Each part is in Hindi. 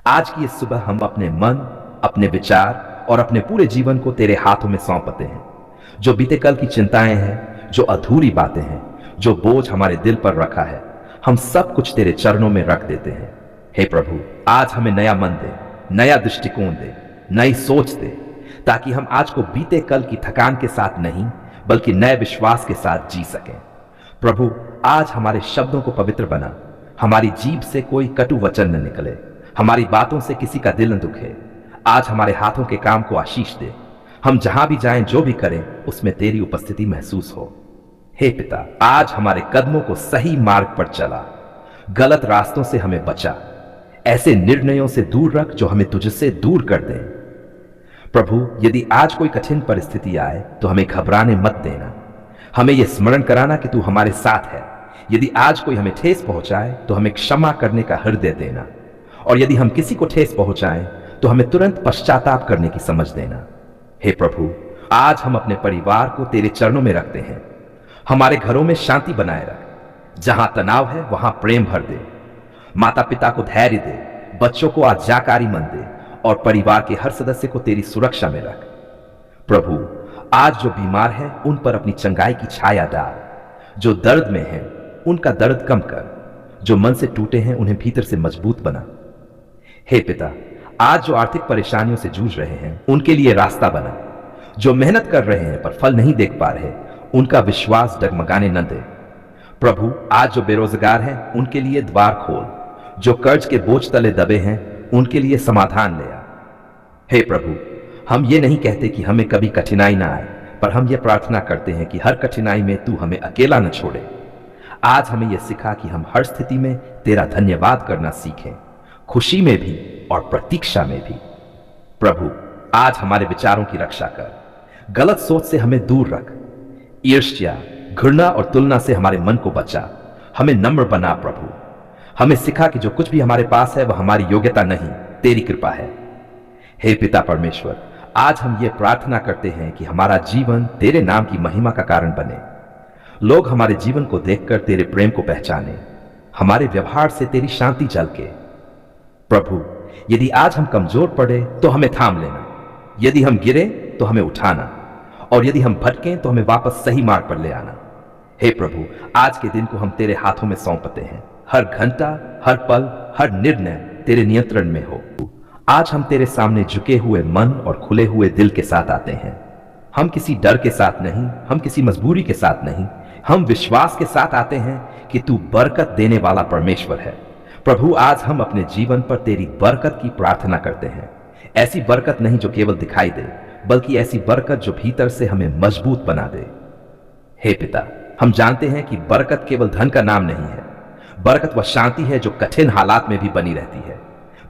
आज की इस सुबह हम अपने मन, अपने विचार और अपने पूरे जीवन को तेरे हाथों में सौंपते हैं। जो बीते कल की चिंताएं हैं, जो अधूरी बातें हैं, जो बोझ हमारे दिल पर रखा है, हम सब कुछ तेरे चरणों में रख देते हैं। हे प्रभु, आज हमें नया मन दे, नया दृष्टिकोण दे, नई सोच दे, ताकि हम आज को बीते कल की थकान के साथ नहीं बल्कि नए विश्वास के साथ जी सकें। प्रभु, आज हमारे शब्दों को पवित्र बना, हमारी जीभ से कोई कटु वचन न निकले, हमारी बातों से किसी का दिल न दुखे। आज हमारे हाथों के काम को आशीष दे, हम जहां भी जाएं, जो भी करें, उसमें तेरी उपस्थिति महसूस हो। हे पिता, आज हमारे कदमों को सही मार्ग पर चला, गलत रास्तों से हमें बचा, ऐसे निर्णयों से दूर रख जो हमें तुझसे दूर कर दें। प्रभु, यदि आज कोई कठिन परिस्थिति आए तो हमें घबराने मत देना, हमें यह स्मरण कराना कि तू हमारे साथ है। यदि आज कोई हमें ठेस पहुंचाए तो हमें क्षमा करने का हृदय देना, और यदि हम किसी को ठेस पहुंचाएं तो हमें तुरंत पश्चाताप करने की समझ देना। हे प्रभु, आज हम अपने परिवार को तेरे चरणों में रखते हैं। हमारे घरों में शांति बनाए रख, जहां तनाव है वहां प्रेम भर दे, माता पिता को धैर्य दे, बच्चों को आज्ञाकारी मन दे, और परिवार के हर सदस्य को तेरी सुरक्षा में रख। प्रभु, आज जो बीमार है उन पर अपनी चंगाई की छाया डाल, जो दर्द में है उनका दर्द कम कर, जो मन से टूटे हैं उन्हें भीतर से मजबूत बना। हे पिता, आज जो आर्थिक परेशानियों से जूझ रहे हैं उनके लिए रास्ता बना, जो मेहनत कर रहे हैं पर फल नहीं देख पा रहे उनका विश्वास डगमगाने न दे। प्रभु, आज जो बेरोजगार हैं उनके लिए द्वार खोल, जो कर्ज के बोझ तले दबे हैं उनके लिए समाधान ले आ। हे प्रभु, हम ये नहीं कहते कि हमें कभी कठिनाई ना आए, पर हम ये प्रार्थना करते हैं कि हर कठिनाई में तू हमें अकेला न छोड़े। आज हमें यह सिखा कि हम हर स्थिति में तेरा धन्यवाद करना सीखें, खुशी में भी और प्रतीक्षा में भी। प्रभु, आज हमारे विचारों की रक्षा कर, गलत सोच से हमें दूर रख, ईर्ष्या, घृणा और तुलना से हमारे मन को बचा, हमें नम्र बना। प्रभु, हमें सिखा कि जो कुछ भी हमारे पास है वह हमारी योग्यता नहीं, तेरी कृपा है। हे पिता परमेश्वर, आज हम ये प्रार्थना करते हैं कि हमारा जीवन तेरे नाम की महिमा का कारण बने, लोग हमारे जीवन को देखकर तेरे प्रेम को पहचाने, हमारे व्यवहार से तेरी शांति झलके। प्रभु, यदि आज हम कमजोर पड़े तो हमें थाम लेना, यदि हम गिरे तो हमें उठाना, और यदि हम भटकें तो हमें वापस सही मार्ग पर ले आना। हे प्रभु, आज के दिन को हम तेरे हाथों में सौंपते हैं। हर घंटा, हर पल, हर निर्णय तेरे नियंत्रण में हो। आज हम तेरे सामने झुके हुए मन और खुले हुए दिल के साथ आते हैं। हम किसी डर के साथ नहीं, हम किसी मजबूरी के साथ नहीं, हम विश्वास के साथ आते हैं कि तू बरकत देने वाला परमेश्वर है। प्रभु, आज हम अपने जीवन पर तेरी बरकत की प्रार्थना करते हैं। ऐसी बरकत नहीं जो केवल दिखाई दे, बल्कि ऐसी बरकत जो भीतर से हमें मजबूत बना दे। हे पिता, हम जानते हैं कि बरकत केवल धन का नाम नहीं है। बरकत वह शांति है जो कठिन हालात में भी बनी रहती है।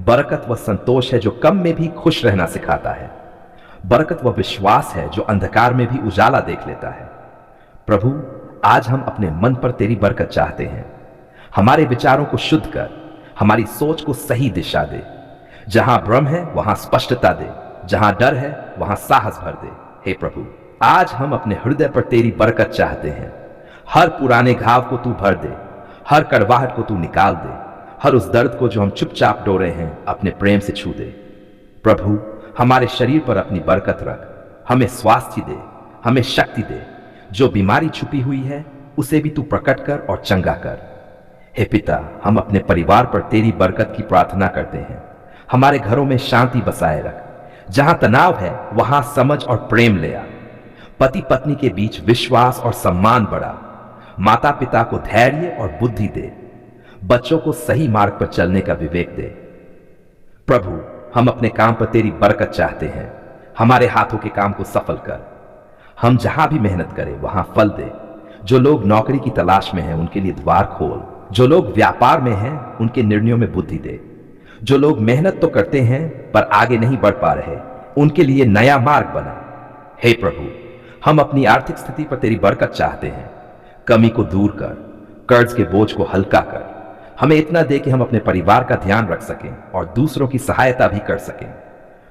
बरकत वह संतोष है जो कम में भी खुश रहना सिखाता है। बरकत वह विश्वास है जो अंधकार में भी उजाला देख लेता है। प्रभु, आज हम अपने मन पर तेरी बरकत चाहते हैं। हमारे विचारों को शुद्ध कर, हमारी सोच को सही दिशा दे। जहां भ्रम है वहां स्पष्टता दे, जहां डर है वहां साहस भर दे। हे प्रभु, आज हम अपने हृदय पर तेरी बरकत चाहते हैं। हर पुराने घाव को तू भर दे, हर कड़वाहट को तू निकाल दे, हर उस दर्द को जो हम चुपचाप डोरे हैं अपने प्रेम से छू दे। प्रभु, हमारे शरीर पर अपनी बरकत रख, हमें स्वास्थ्य दे, हमें शक्ति दे। जो बीमारी छुपी हुई है उसे भी तू प्रकट कर और चंगा कर। हे पिता, हम अपने परिवार पर तेरी बरकत की प्रार्थना करते हैं। हमारे घरों में शांति बसाए रख, जहां तनाव है वहां समझ और प्रेम ले आ। पति पत्नी के बीच विश्वास और सम्मान बढ़ा, माता पिता को धैर्य और बुद्धि दे, बच्चों को सही मार्ग पर चलने का विवेक दे। प्रभु, हम अपने काम पर तेरी बरकत चाहते हैं। हमारे हाथों के काम को सफल कर, हम जहां भी मेहनत करें वहां फल दे। जो लोग नौकरी की तलाश में हैं उनके लिए द्वार खोल, जो लोग व्यापार में हैं उनके निर्णयों में बुद्धि दे। जो लोग मेहनत तो करते हैं पर आगे नहीं बढ़ पा रहे उनके लिए नया मार्ग बना। हे प्रभु, हम अपनी आर्थिक स्थिति पर तेरी बरकत चाहते हैं। कमी को दूर कर, कर्ज के बोझ को हल्का कर, हमें इतना दे कि हम अपने परिवार का ध्यान रख सकें और दूसरों की सहायता भी कर सकें।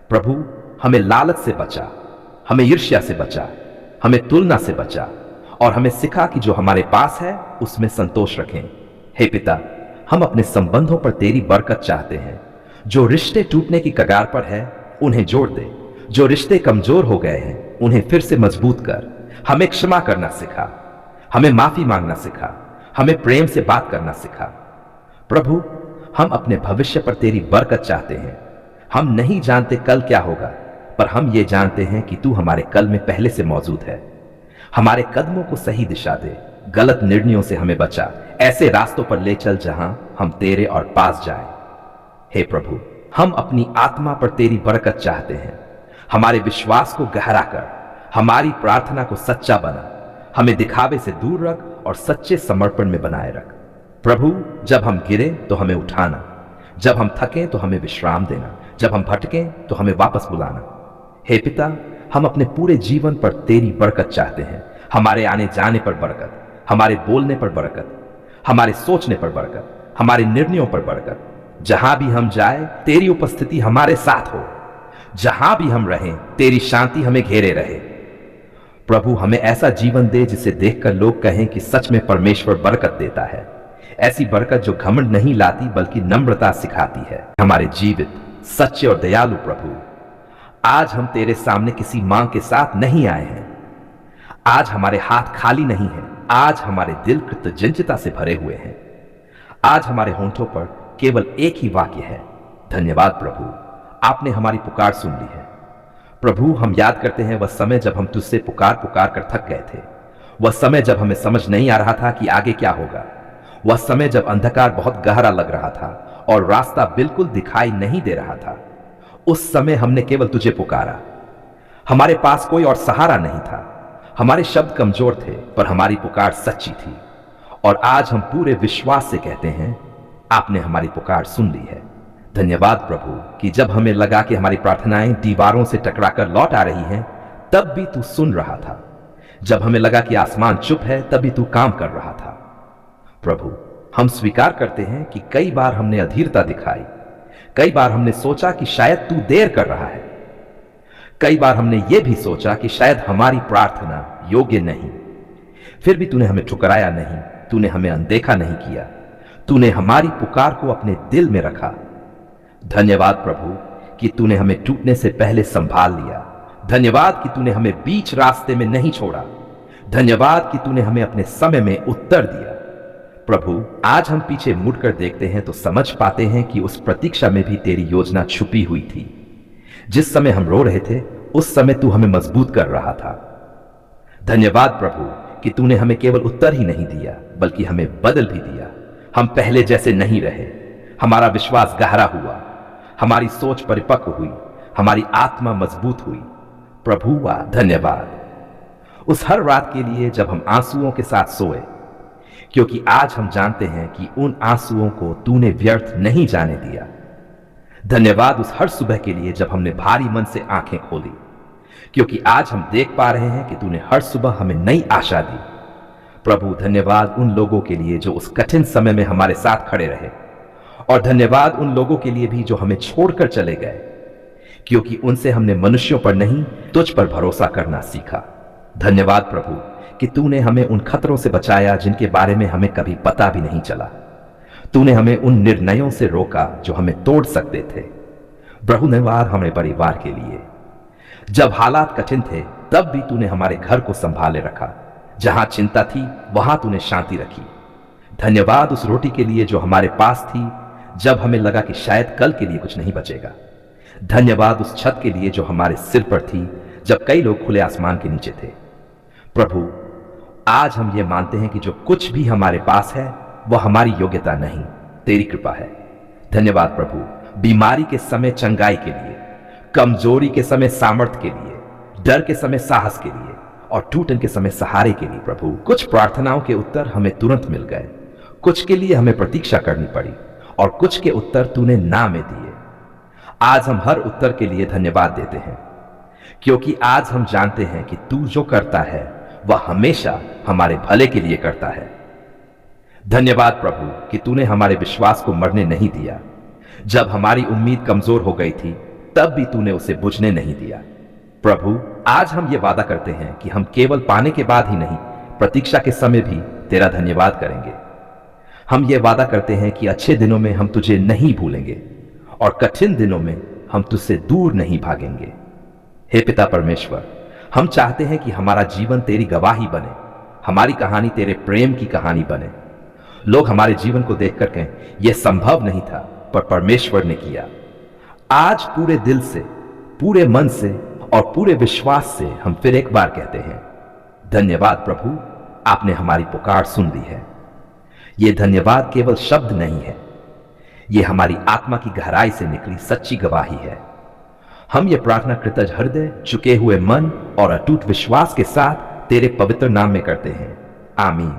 प्रभु, हमें लालच से बचा, हमें ईर्ष्या से बचा, हमें तुलना से बचा, और हमें सिखा कि जो हमारे पास है उसमें संतोष रखें। हे पिता, हम अपने संबंधों पर तेरी बरकत चाहते हैं। जो रिश्ते टूटने की कगार पर है उन्हें जोड़ दे। जो रिश्ते कमजोर हो गए हैं उन्हें फिर से मजबूत कर। हमें क्षमा करना सिखा, हमें माफी मांगना सिखा, हमें प्रेम से बात करना सिखा। प्रभु, हम अपने भविष्य पर तेरी बरकत चाहते हैं। हम नहीं जानते कल क्या होगा, पर हम ये जानते हैं कि तू हमारे कल में पहले से मौजूद है। हमारे कदमों को सही दिशा दे, गलत निर्णयों से हमें बचा, ऐसे रास्तों पर ले चल जहां हम तेरे और पास जाएं। हे प्रभु, हम अपनी आत्मा पर तेरी बरकत चाहते हैं। हमारे विश्वास को गहरा कर, हमारी प्रार्थना को सच्चा बना, हमें दिखावे से दूर रख और सच्चे समर्पण में बनाए रख। प्रभु, जब हम गिरे तो हमें उठाना, जब हम थकें तो हमें विश्राम देना, जब हम भटकें तो हमें वापस बुलाना। हे पिता, हम अपने पूरे जीवन पर तेरी बरकत चाहते हैं। हमारे आने जाने पर बरकत, हमारे बोलने पर बरकत, हमारे सोचने पर बरकत, हमारे निर्णयों पर बरकत। जहां भी हम जाए तेरी उपस्थिति हमारे साथ हो। जहां भी हम रहें तेरी शांति हमें घेरे रहे। प्रभु, हमें ऐसा जीवन दे जिसे देखकर लोग कहें कि सच में परमेश्वर बरकत देता है। ऐसी बरकत जो घमंड नहीं लाती बल्कि नम्रता सिखाती है। हमारे जीवित, सच्चे और दयालु प्रभु, आज हम तेरे सामने किसी मांग के साथ नहीं आए हैं। आज हमारे हाथ खाली नहीं हैं। आज हमारे दिल कृतज्ञता से भरे हुए हैं। आज हमारे होंठों पर केवल एक ही वाक्य है, धन्यवाद प्रभु, आपने हमारी पुकार सुन ली है। प्रभु, हम याद करते हैं वह समय जब हम तुझसे पुकार पुकार कर थक गए थे। वह समय जब हमें समझ नहीं आ रहा था कि आगे क्या होगा। वह समय जब अंधकार बहुत गहरा लग रहा था और रास्ता बिल्कुल दिखाई नहीं दे रहा था। उस समय हमने केवल तुझे पुकारा। हमारे पास कोई और सहारा नहीं था। हमारे शब्द कमजोर थे, पर हमारी पुकार सच्ची थी। और आज हम पूरे विश्वास से कहते हैं, आपने हमारी पुकार सुन ली है। धन्यवाद प्रभु कि जब हमें लगा कि हमारी प्रार्थनाएं दीवारों से टकराकर लौट आ रही हैं, तब भी तू सुन रहा था। जब हमें लगा कि आसमान चुप है, तब भी तू काम कर रहा था। प्रभु, हम स्वीकार करते हैं कि कई बार हमने अधीरता दिखाई। कई बार हमने सोचा कि शायद तू देर कर रहा है। कई बार हमने यह भी सोचा कि शायद हमारी प्रार्थना योग्य नहीं। फिर भी तूने हमें ठुकराया नहीं, तूने हमें अनदेखा नहीं किया। तूने हमारी पुकार को अपने दिल में रखा। धन्यवाद प्रभु कि तूने हमें टूटने से पहले संभाल लिया। धन्यवाद कि तूने हमें बीच रास्ते में नहीं छोड़ा। धन्यवाद कि तूने हमें अपने समय में उत्तर दिया। प्रभु, आज हम पीछे मुड़कर देखते हैं तो समझ पाते हैं कि उस प्रतीक्षा में भी तेरी योजना छुपी हुई थी। जिस समय हम रो रहे थे, उस समय तू हमें मजबूत कर रहा था। धन्यवाद प्रभु कि तूने हमें केवल उत्तर ही नहीं दिया, बल्कि हमें बदल भी दिया। हम पहले जैसे नहीं रहे। हमारा विश्वास गहरा हुआ, हमारी सोच परिपक्व हुई, हमारी आत्मा मजबूत हुई। प्रभु धन्यवाद उस हर रात के लिए जब हम आंसुओं के साथ सोए, क्योंकि आज हम जानते हैं कि उन आंसुओं को तूने व्यर्थ नहीं जाने दिया। धन्यवाद उस हर सुबह के लिए जब हमने भारी मन से आंखें खोली, क्योंकि आज हम देख पा रहे हैं कि तूने हर सुबह हमें नई आशा दी। प्रभु, धन्यवाद उन लोगों के लिए जो उस कठिन समय में हमारे साथ खड़े रहे, और धन्यवाद उन लोगों के लिए भी जो हमें छोड़कर चले गए, क्योंकि उनसे हमने मनुष्यों पर नहीं तुझ पर भरोसा करना सीखा। धन्यवाद प्रभु कि तूने हमें उन खतरों से बचाया जिनके बारे में हमें कभी पता भी नहीं चला। तूने हमें उन निर्णयों से रोका जो हमें तोड़ सकते थे। प्रभु, धन्यवाद हमारे परिवार के लिए। जब हालात कठिन थे, तब भी तूने हमारे घर को संभाले रखा। जहां चिंता थी, वहां तूने शांति रखी। धन्यवाद उस रोटी के लिए जो हमारे पास थी जब हमें लगा कि शायद कल के लिए कुछ नहीं बचेगा। धन्यवाद उस छत के लिए जो हमारे सिर पर थी जब कई लोग खुले आसमान के नीचे थे। प्रभु, आज हम ये मानते हैं कि जो कुछ भी हमारे पास है वह हमारी योग्यता नहीं, तेरी कृपा है। धन्यवाद प्रभु, बीमारी के समय चंगाई के लिए, कमजोरी के समय सामर्थ्य के लिए, डर के समय साहस के लिए और टूटन के समय सहारे के लिए। प्रभु, कुछ प्रार्थनाओं के उत्तर हमें तुरंत मिल गए, कुछ के लिए हमें प्रतीक्षा करनी पड़ी और कुछ के उत्तर तूने ना में दिए। आज हम हर उत्तर के लिए धन्यवाद देते हैं, क्योंकि आज हम जानते हैं कि तू जो करता है वह हमेशा हमारे भले के लिए करता है। धन्यवाद प्रभु कि तूने हमारे विश्वास को मरने नहीं दिया। जब हमारी उम्मीद कमजोर हो गई थी, तब भी तूने उसे बुझने नहीं दिया। प्रभु, आज हम ये वादा करते हैं कि हम केवल पाने के बाद ही नहीं, प्रतीक्षा के समय भी तेरा धन्यवाद करेंगे। हम ये वादा करते हैं कि अच्छे दिनों में हम तुझे नहीं भूलेंगे और कठिन दिनों में हम तुझसे दूर नहीं भागेंगे। हे पिता परमेश्वर, हम चाहते हैं कि हमारा जीवन तेरी गवाही बने, हमारी कहानी तेरे प्रेम की कहानी बने। लोग हमारे जीवन को देखकर कहें, यह संभव नहीं था, पर परमेश्वर ने किया। आज पूरे दिल से, पूरे मन से और पूरे विश्वास से हम फिर एक बार कहते हैं, धन्यवाद प्रभु, आपने हमारी पुकार सुन ली है। यह धन्यवाद केवल शब्द नहीं है, यह हमारी आत्मा की गहराई से निकली सच्ची गवाही है। हम ये प्रार्थना कृतज्ञ हृदय, झुके हुए मन और अटूट विश्वास के साथ तेरे पवित्र नाम में करते हैं। आमीन।